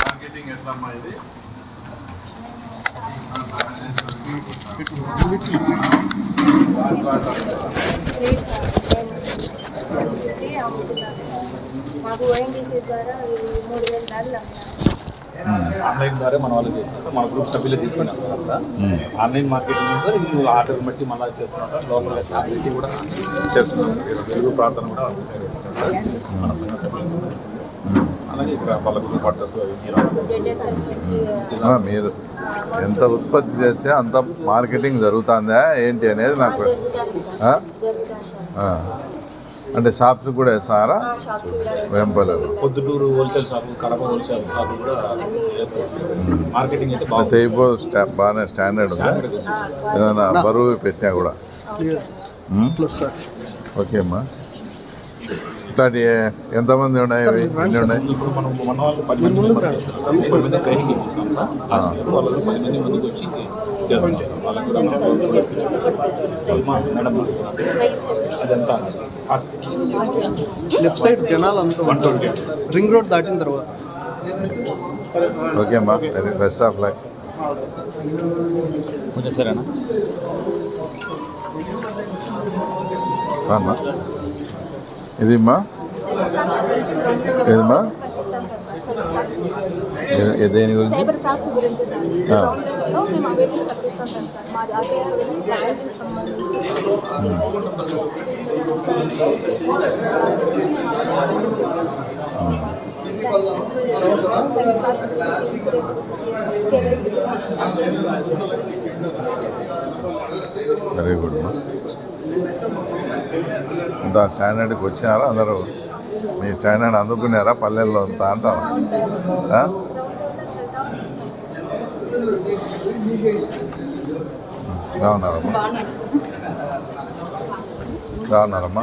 Marketing ఎట్లమ్మా ఇది? మాకు ONGC ద్వారా 3,000 దాడులు ఆన్లైన్ ద్వారా మన వాళ్ళు చేస్తున్నాం సార్. మన గ్రూప్ సభ్యులు తీసుకుని వస్తారు సార్. ఆన్లైన్ మార్కెటింగ్ సార్ ఇది ఆర్డర్ బట్టి మళ్ళీ చేస్తున్నాం సార్. లోపల క్వాలిటీ కూడా చేస్తున్నాం సార్. తెలుగు ప్రార్థన కూడా మన సంఘ సభ్యులు అలాగే ఇక్కడ వాళ్ళకు పట్టర్స్ మీరు ఎంత ఉత్పత్తి చేస్తే అంత మార్కెటింగ్ జరుగుతుందా ఏంటి అనేది నాకు అంటే షాప్స్ కూడా వేస్తారా? వేంపల్లిలో Proddatur wholesale shop, Kadapa wholesale shop కూడా మార్కెటింగ్ అయితే బాగానే స్టాండర్డ్ ఉందా? ఏదైనా బరువు పెట్టినా కూడా ఓకే అమ్మా. ఇట్లాంటి ఎంతమంది ఉన్నాయి? ఎన్ని ఉన్నాయి? ఇప్పుడు మనం మన వాళ్ళు 10 మంది ట్రైనింగ్ ఇప్పిస్తాం వాళ్ళు 10 మంది ముందుకు వచ్చి చేస్తుంటారు. వాళ్ళకి కూడా మేడం అదంతా కాస్ట్ లెఫ్ట్ సైడ్ జనాలు అంతా 120 రింగ్ రోడ్ దాటిన తర్వాత. ఓకే అమ్మా, బెస్ట్ ఆఫ్ లక్. కొంచెం సరేనా అమ్మా? ఇదిమ్మా ఏదమ్మా? దేని గురించి? సైబర్ ఫ్రాడ్స్ గురించి సార్. లో మేము అవేర్నెస్ కల్పిస్తుంటాం సార్. మాది అవేర్నెస్ బ్రాండ్స్ సంబంధించి వెరీ గుడ్ అమ్మా. అంత స్టాండర్డ్కి వచ్చినారా అందరూ? మీ స్టాండర్డ్ అందుకున్నారా పల్లెల్లో అంతా అంటారా? బాగున్నారమ్మా? బాగున్నారమ్మా?